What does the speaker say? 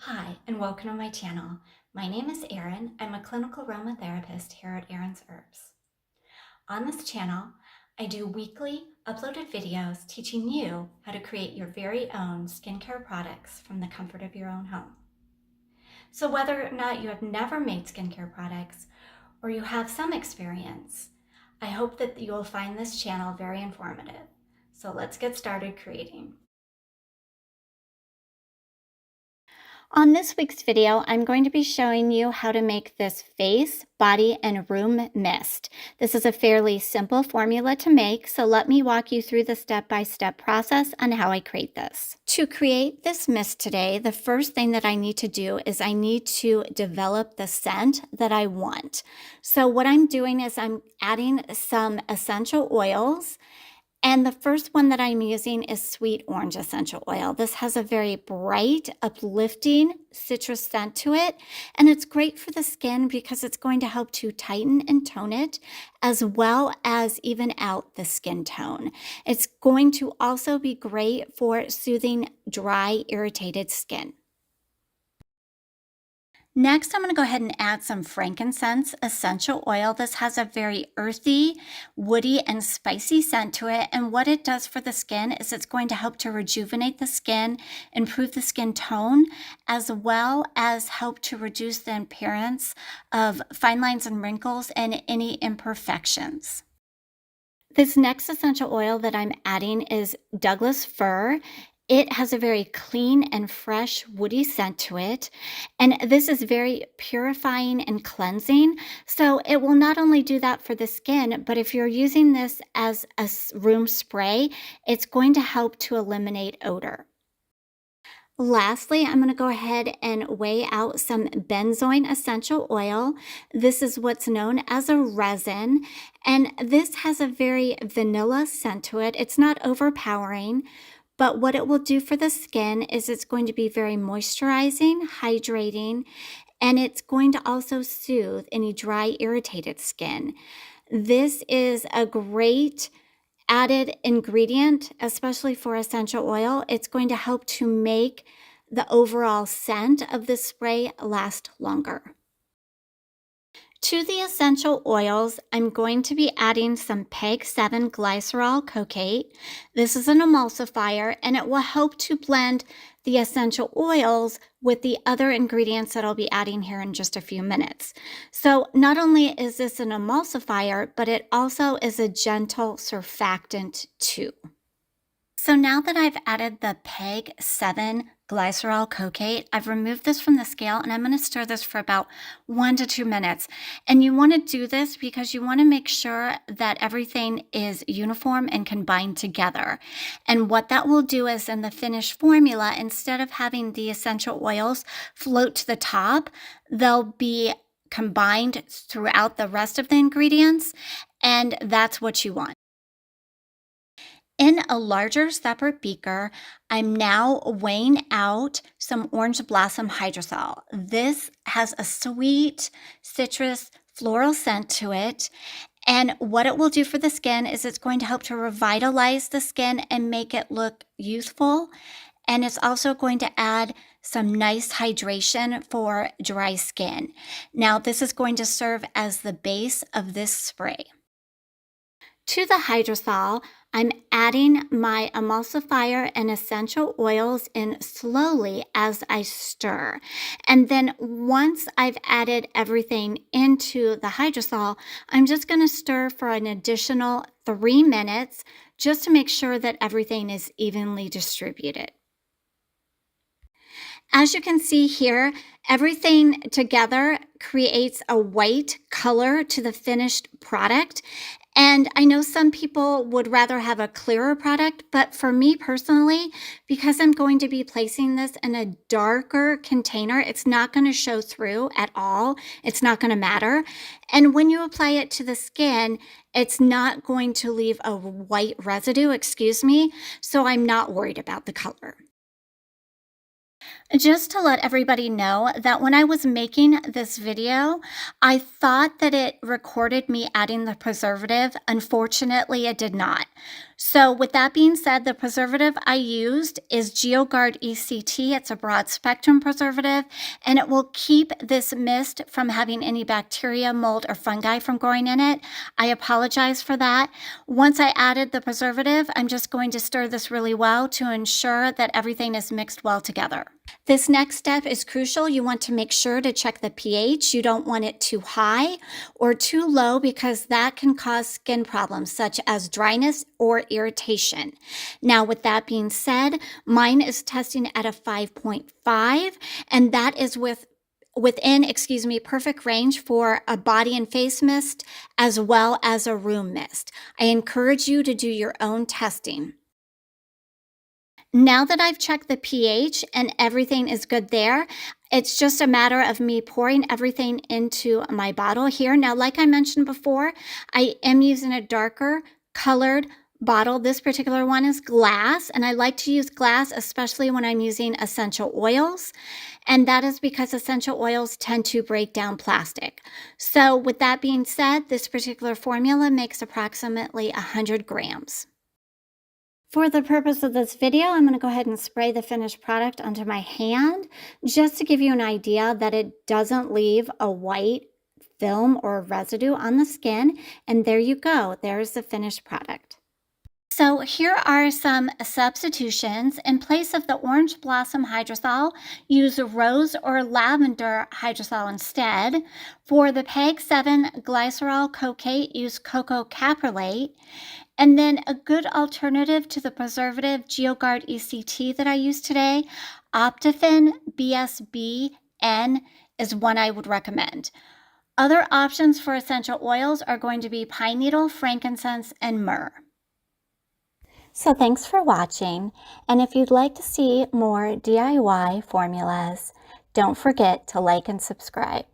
Hi, and welcome to my channel. My name is Erin. I'm a clinical aromatherapist here at Erin's Herbs. On this channel, I do weekly uploaded videos teaching you how to create your very own skincare products from the comfort of your own home. So whether or not you have never made skincare products or you have some experience, I hope that you will find this channel very informative. So let's get started creating. On this week's video, I'm going to be showing you how to make this face, body, and room mist. This is a fairly simple formula to make, so let me walk you through the step-by-step process on how I create this. To create this mist today, the first thing that I need to do is I need to develop the scent that I want. So what I'm doing is I'm adding some essential oils. And the first one that I'm using is sweet orange essential oil. This has a very bright, uplifting citrus scent to it. And it's great for the skin because it's going to help to tighten and tone it, as well as even out the skin tone. It's going to also be great for soothing dry, irritated skin. Next, I'm going to go ahead and add some frankincense essential oil. This has a very earthy, woody, and spicy scent to it. And what it does for the skin is it's going to help to rejuvenate the skin, improve the skin tone, as well as help to reduce the appearance of fine lines and wrinkles and any imperfections. This next essential oil that I'm adding is Douglas fir. It has a very clean and fresh woody scent to it. And this is very purifying and cleansing. So it will not only do that for the skin, but if you're using this as a room spray, it's going to help to eliminate odor. Lastly, I'm going to go ahead and weigh out some benzoin essential oil. This is what's known as a resin, and this has a very vanilla scent to it. It's not overpowering, but what it will do for the skin is it's going to be very moisturizing, hydrating, and it's going to also soothe any dry, irritated skin. This is a great added ingredient, especially for essential oil. It's going to help to make the overall scent of this spray last longer. To the essential oils, I'm going to be adding some PEG 7 glycerol cocaine. This is an emulsifier and it will help to blend the essential oils with the other ingredients that I'll be adding here in just a few minutes. So not only is this an emulsifier, but it also is a gentle surfactant too. So now that I've added the PEG 7 glycerol cocaine, I've removed this from the scale and I'm going to stir this for about 1 to 2 minutes. And you want to do this because you want to make sure that everything is uniform and can bind together. And what that will do is in the finished formula, instead of having the essential oils float to the top, they'll be combined throughout the rest of the ingredients, and that's what you want. In a larger separate beaker, I'm now weighing out some orange blossom hydrosol. This has a sweet citrus floral scent to it. And what it will do for the skin is it's going to help to revitalize the skin and make it look youthful. And it's also going to add some nice hydration for dry skin. Now, this is going to serve as the base of this spray. To the hydrosol, I'm adding my emulsifier and essential oils in slowly as I stir. And then once I've added everything into the hydrosol, I'm just going to stir for an additional 3 minutes just to make sure that everything is evenly distributed. As you can see here, everything together creates a white color to the finished product. And I know some people would rather have a clearer product, but for me personally, because I'm going to be placing this in a darker container, it's not going to show through at all. It's not going to matter. And when you apply it to the skin, it's not going to leave a white residue, so I'm not worried about the color. Just to let everybody know that when I was making this video, I thought that it recorded me adding the preservative. Unfortunately, it did not. So with that being said, the preservative I used is GeoGuard ECT. It's a broad spectrum preservative, and it will keep this mist from having any bacteria, mold, or fungi from growing in it. I apologize for that. Once I added the preservative, I'm just going to stir this really well to ensure that everything is mixed well together. This next step is crucial. You want to make sure to check the pH. You don't want it too high or too low because that can cause skin problems such as dryness or irritation. Now, with that being said, mine is testing at a 5.5, and that is within, perfect range for a body and face mist as well as a room mist. I encourage you to do your own testing. Now that I've checked the pH and everything is good there, it's just a matter of me pouring everything into my bottle here. Now, like I mentioned before, I am using a darker colored bottle. This particular one is glass, and I like to use glass, especially when I'm using essential oils. And that is because essential oils tend to break down plastic. So with that being said, this particular formula makes approximately 100 grams. For the purpose of this video, I'm going to go ahead and spray the finished product onto my hand just to give you an idea that it doesn't leave a white film or residue on the skin. And there you go. There's the finished product. So here are some substitutions. In place of the orange blossom hydrosol, use rose or lavender hydrosol instead. For the PEG 7 glycerol cocaate, use cocoa caprylate. And then a good alternative to the preservative GeoGuard ECT that I use today, Optifin BSB-N is one I would recommend. Other options for essential oils are going to be pine needle, frankincense, and myrrh. So thanks for watching, and if you'd like to see more DIY formulas, don't forget to like and subscribe.